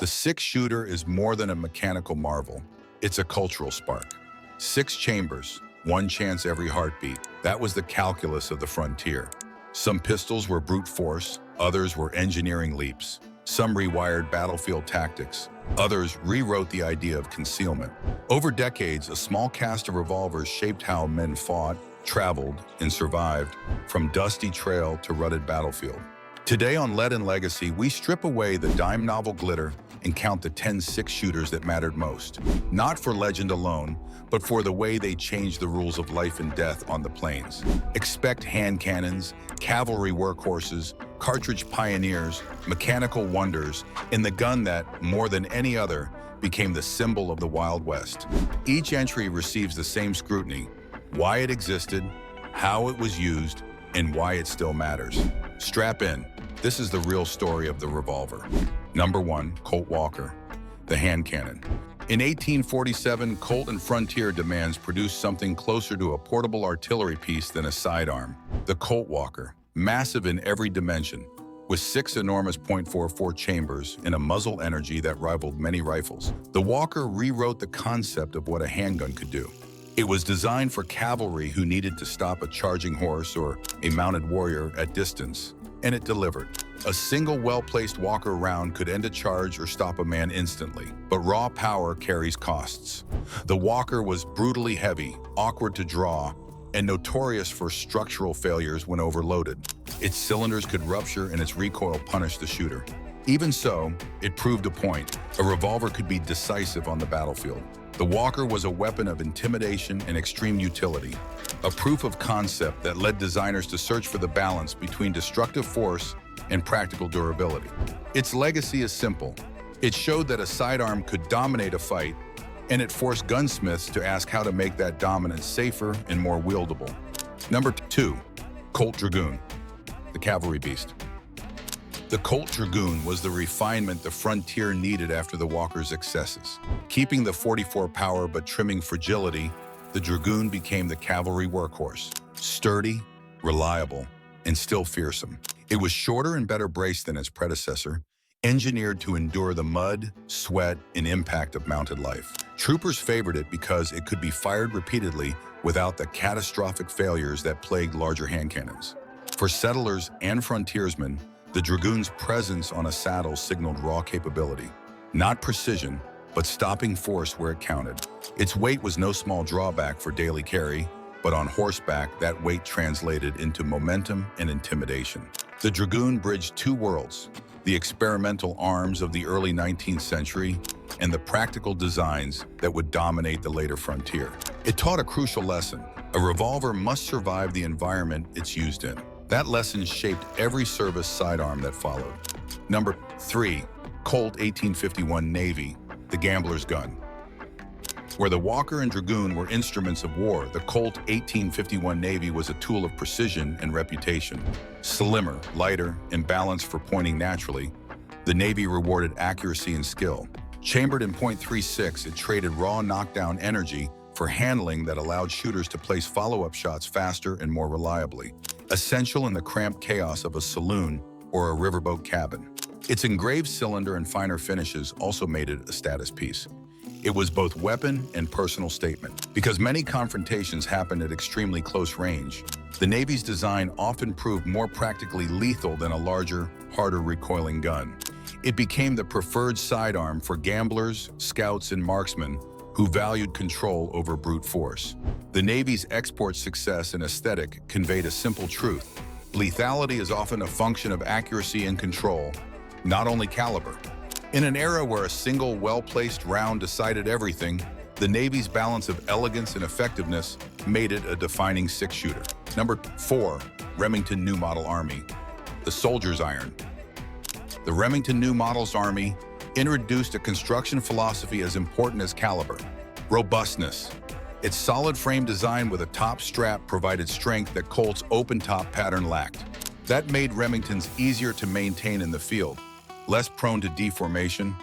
The six-shooter is more than a mechanical marvel. It's a cultural spark. 6 chambers, 1 chance every heartbeat. That was the calculus of the frontier. Some pistols were brute force, others were engineering leaps. Some rewired battlefield tactics. Others rewrote the idea of concealment. Over decades, a small cast of revolvers shaped how men fought, traveled, and survived, from dusty trail to rutted battlefield. Today on Lead and Legacy, we strip away the dime novel glitter and count the 10 six-shooters that mattered most. Not for legend alone, but for the way they changed the rules of life and death on the plains. Expect hand cannons, cavalry workhorses, cartridge pioneers, mechanical wonders, and the gun that, more than any other, became the symbol of the Wild West. Each entry receives the same scrutiny: why it existed, how it was used, and why it still matters. Strap in. This is the real story of the revolver. Number 1, Colt Walker, the hand cannon. In 1847, Colt and Frontier demands produced something closer to a portable artillery piece than a sidearm. The Colt Walker, massive in every dimension, with 6 enormous .44 chambers and a muzzle energy that rivaled many rifles. The Walker rewrote the concept of what a handgun could do. It was designed for cavalry who needed to stop a charging horse or a mounted warrior at distance, and it delivered. A single well-placed Walker round could end a charge or stop a man instantly, but raw power carries costs. The Walker was brutally heavy, awkward to draw, and notorious for structural failures when overloaded. Its cylinders could rupture and its recoil punished the shooter. Even so, it proved a point. A revolver could be decisive on the battlefield. The Walker was a weapon of intimidation and extreme utility, a proof of concept that led designers to search for the balance between destructive force and practical durability. Its legacy is simple. It showed that a sidearm could dominate a fight, and it forced gunsmiths to ask how to make that dominance safer and more wieldable. Number 2, Colt Dragoon, the cavalry beast. The Colt Dragoon was the refinement the Frontier needed after the Walker's excesses. Keeping the .44 power but trimming fragility, the Dragoon became the cavalry workhorse. Sturdy, reliable, and still fearsome. It was shorter and better braced than its predecessor, engineered to endure the mud, sweat, and impact of mounted life. Troopers favored it because it could be fired repeatedly without the catastrophic failures that plagued larger hand cannons. For settlers and frontiersmen, the Dragoon's presence on a saddle signaled raw capability. Not precision, but stopping force where it counted. Its weight was no small drawback for daily carry, but on horseback, that weight translated into momentum and intimidation. The Dragoon bridged 2 worlds: the experimental arms of the early 19th century and the practical designs that would dominate the later frontier. It taught a crucial lesson: a revolver must survive the environment it's used in. That lesson shaped every service sidearm that followed. Number 3, Colt 1851 Navy, the gambler's gun. Where the Walker and Dragoon were instruments of war, the Colt 1851 Navy was a tool of precision and reputation. Slimmer, lighter, and balanced for pointing naturally, the Navy rewarded accuracy and skill. Chambered in .36, it traded raw knockdown energy for handling that allowed shooters to place follow-up shots faster and more reliably, essential in the cramped chaos of a saloon or a riverboat cabin. Its engraved cylinder and finer finishes also made it a status piece. It was both weapon and personal statement. Because many confrontations happened at extremely close range, the Navy's design often proved more practically lethal than a larger, harder recoiling gun. It became the preferred sidearm for gamblers, scouts, and marksmen who valued control over brute force. The Navy's export success and aesthetic conveyed a simple truth: lethality is often a function of accuracy and control, not only caliber. In an era where a single well-placed round decided everything, the Navy's balance of elegance and effectiveness made it a defining six-shooter. Number 4, Remington New Model Army, the soldier's iron. The Remington New Models Army introduced a construction philosophy as important as caliber: robustness. Its solid frame design with a top strap provided strength that Colt's open-top pattern lacked. That made Remingtons easier to maintain in the field, less prone to deformation,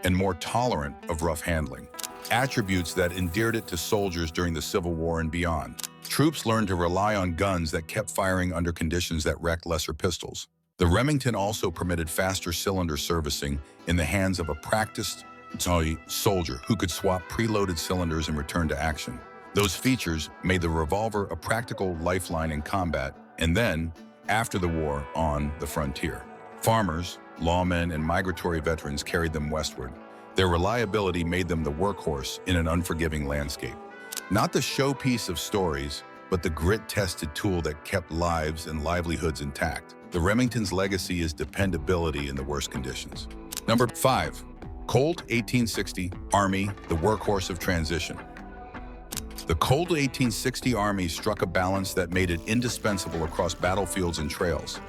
and more tolerant of rough handling. Attributes that endeared it to soldiers during the Civil War and beyond. Troops learned to rely on guns that kept firing under conditions that wrecked lesser pistols. The Remington also permitted faster cylinder servicing in the hands of a practiced soldier who could swap preloaded cylinders and return to action. Those features made the revolver a practical lifeline in combat and then, after the war, on the frontier. Farmers, lawmen, and migratory veterans carried them westward. Their reliability made them the workhorse in an unforgiving landscape. Not the showpiece of stories, but the grit-tested tool that kept lives and livelihoods intact. The Remington's legacy is dependability in the worst conditions. Number 5. Colt 1860 Army, the workhorse of transition. The Colt 1860 Army struck a balance that made it indispensable across battlefields and trails.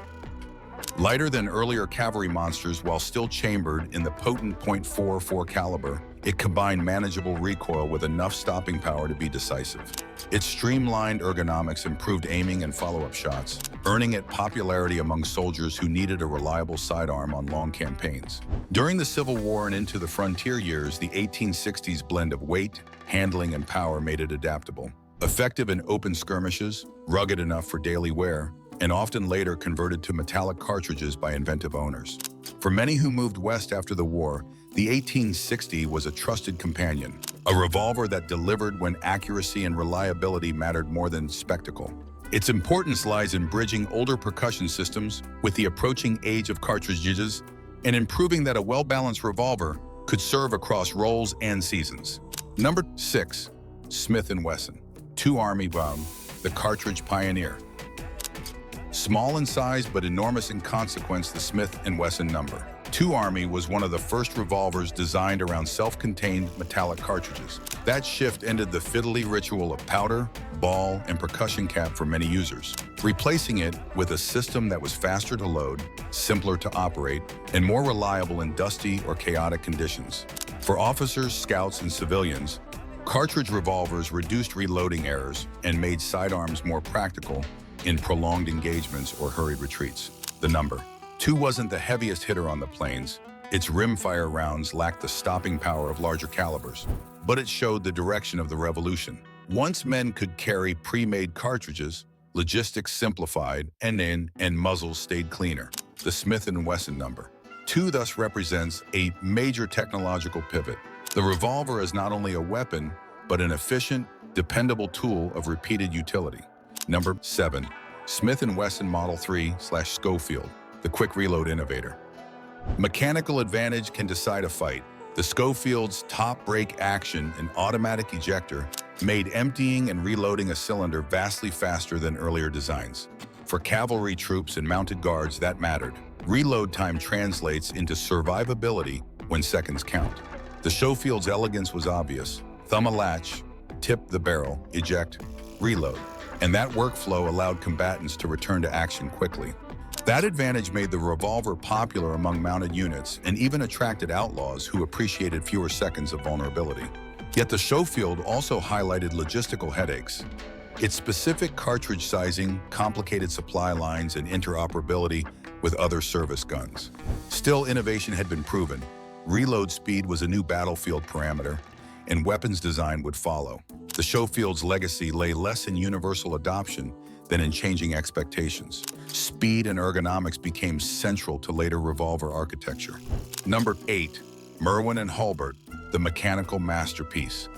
Lighter than earlier cavalry monsters while still chambered in the potent .44 caliber, it combined manageable recoil with enough stopping power to be decisive. Its streamlined ergonomics improved aiming and follow-up shots, earning it popularity among soldiers who needed a reliable sidearm on long campaigns. During the Civil War and into the frontier years, the 1860s blend of weight, handling, and power made it adaptable. Effective in open skirmishes, rugged enough for daily wear, and often later converted to metallic cartridges by inventive owners. For many who moved west after the war, the 1860 was a trusted companion, a revolver that delivered when accuracy and reliability mattered more than spectacle. Its importance lies in bridging older percussion systems with the approaching age of cartridges and in proving that a well-balanced revolver could serve across roles and seasons. Number 6. Smith & Wesson, II Army Bomb, the cartridge pioneer. Small in size but enormous in consequence, the Smith & Wesson No. 2 Army was one of the first revolvers designed around self-contained metallic cartridges. That shift ended the fiddly ritual of powder, ball, and percussion cap for many users, replacing it with a system that was faster to load, simpler to operate, and more reliable in dusty or chaotic conditions. For officers, scouts, and civilians, cartridge revolvers reduced reloading errors and made sidearms more practical in prolonged engagements or hurried retreats. The No. 2 wasn't the heaviest hitter on the plains. Its rimfire rounds lacked the stopping power of larger calibers, but it showed the direction of the revolution. Once men could carry pre-made cartridges, logistics simplified, and muzzles stayed cleaner. The Smith & Wesson No. 2 thus represents a major technological pivot. The revolver is not only a weapon, but an efficient, dependable tool of repeated utility. Number 7. Smith & Wesson Model 3/Schofield, the quick reload innovator. Mechanical advantage can decide a fight. The Schofield's top brake action and automatic ejector made emptying and reloading a cylinder vastly faster than earlier designs. For cavalry troops and mounted guards, that mattered. Reload time translates into survivability when seconds count. The Schofield's elegance was obvious. Thumb a latch, tip the barrel, eject, reload. And that workflow allowed combatants to return to action quickly. That advantage made the revolver popular among mounted units and even attracted outlaws who appreciated fewer seconds of vulnerability. Yet the Schofield also highlighted logistical headaches. Its specific cartridge sizing, complicated supply lines, and interoperability with other service guns. Still, innovation had been proven. Reload speed was a new battlefield parameter, and weapons design would follow. The Schofield's legacy lay less in universal adoption than in changing expectations. Speed and ergonomics became central to later revolver architecture. Number 8. Merwin and Hulbert, the mechanical masterpiece.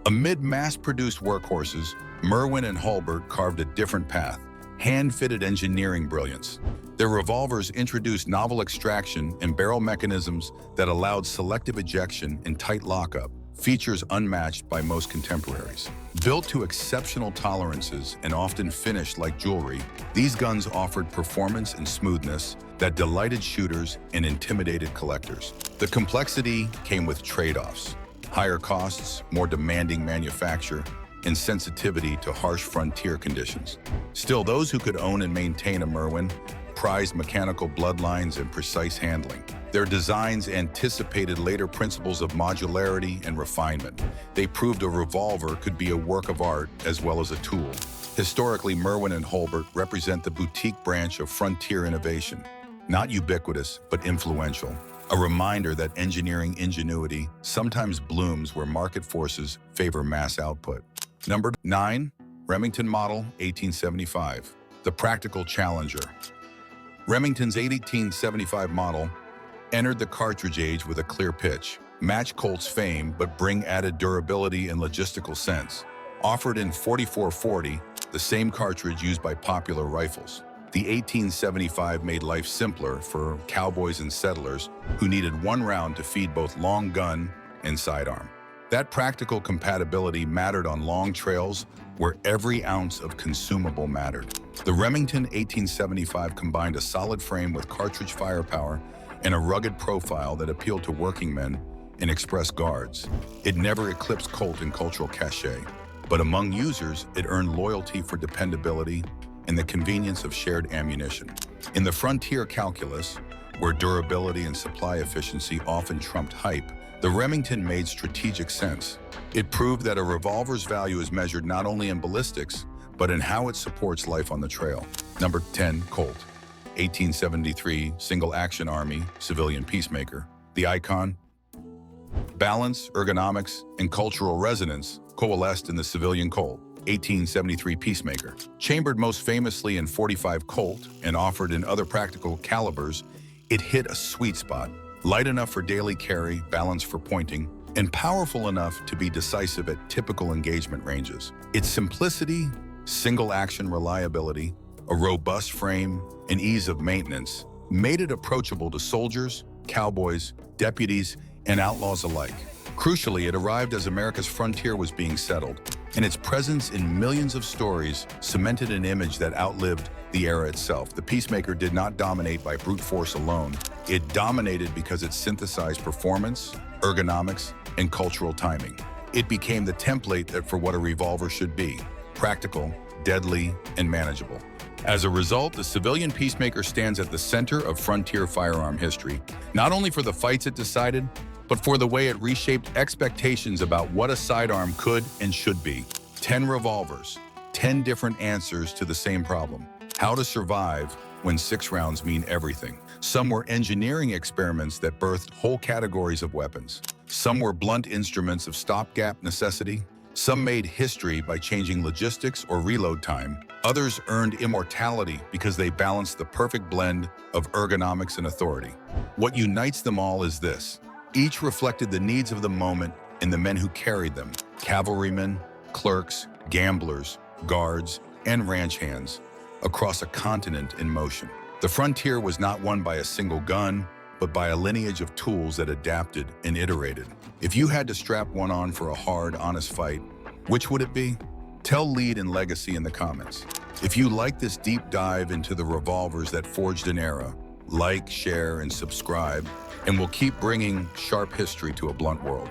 Amid mass-produced workhorses, Merwin and Hulbert carved a different path, hand-fitted engineering brilliance. Their revolvers introduced novel extraction and barrel mechanisms that allowed selective ejection and tight lockup, features unmatched by most contemporaries. Built to exceptional tolerances and often finished like jewelry, these guns offered performance and smoothness that delighted shooters and intimidated collectors. The complexity came with trade-offs: higher costs, more demanding manufacture, and sensitivity to harsh frontier conditions. Still, those who could own and maintain a Merwin prized mechanical bloodlines and precise handling. Their designs anticipated later principles of modularity and refinement. They proved a revolver could be a work of art as well as a tool. Historically, Merwin and Hulbert represent the boutique branch of frontier innovation, not ubiquitous, but influential. A reminder that engineering ingenuity sometimes blooms where market forces favor mass output. Number 9. Remington Model 1875, the practical challenger. Remington's 1875 model entered the cartridge age with a clear pitch, match Colt's fame but bring added durability and logistical sense. Offered in 4440, the same cartridge used by popular rifles. The 1875 made life simpler for cowboys and settlers who needed one round to feed both long gun and sidearm. That practical compatibility mattered on long trails where every ounce of consumable mattered. The Remington 1875 combined a solid frame with cartridge firepower and a rugged profile that appealed to working men and express guards. It never eclipsed Colt in cultural cachet, but among users, it earned loyalty for dependability and the convenience of shared ammunition. In the frontier calculus, where durability and supply efficiency often trumped hype, the Remington made strategic sense. It proved that a revolver's value is measured not only in ballistics, but in how it supports life on the trail. Number 10, Colt. 1873 Single Action Army, civilian Peacemaker. The icon? Balance, ergonomics, and cultural resonance coalesced in the civilian Colt. 1873 Peacemaker. Chambered most famously in .45 Colt and offered in other practical calibers, it hit a sweet spot. Light enough for daily carry, balanced for pointing, and powerful enough to be decisive at typical engagement ranges. Its simplicity, single-action reliability, a robust frame, and ease of maintenance made it approachable to soldiers, cowboys, deputies, and outlaws alike. Crucially, it arrived as America's frontier was being settled, and its presence in millions of stories cemented an image that outlived the era itself. The Peacemaker did not dominate by brute force alone. It dominated because it synthesized performance, ergonomics, and cultural timing. It became the template for what a revolver should be: practical, deadly, and manageable. As a result, the civilian Peacemaker stands at the center of frontier firearm history, not only for the fights it decided, but for the way it reshaped expectations about what a sidearm could and should be. 10 revolvers, 10 different answers to the same problem: how to survive when 6 rounds mean everything. Some were engineering experiments that birthed whole categories of weapons. Some were blunt instruments of stopgap necessity. Some made history by changing logistics or reload time. Others earned immortality because they balanced the perfect blend of ergonomics and authority. What unites them all is this: each reflected the needs of the moment and the men who carried them: cavalrymen, clerks, gamblers, guards, and ranch hands, across a continent in motion. The frontier was not won by a single gun, but by a lineage of tools that adapted and iterated. If you had to strap one on for a hard, honest fight, which would it be? Tell Lead and Legacy in the comments. If you like this deep dive into the revolvers that forged an era, like, share, and subscribe, and we'll keep bringing sharp history to a blunt world.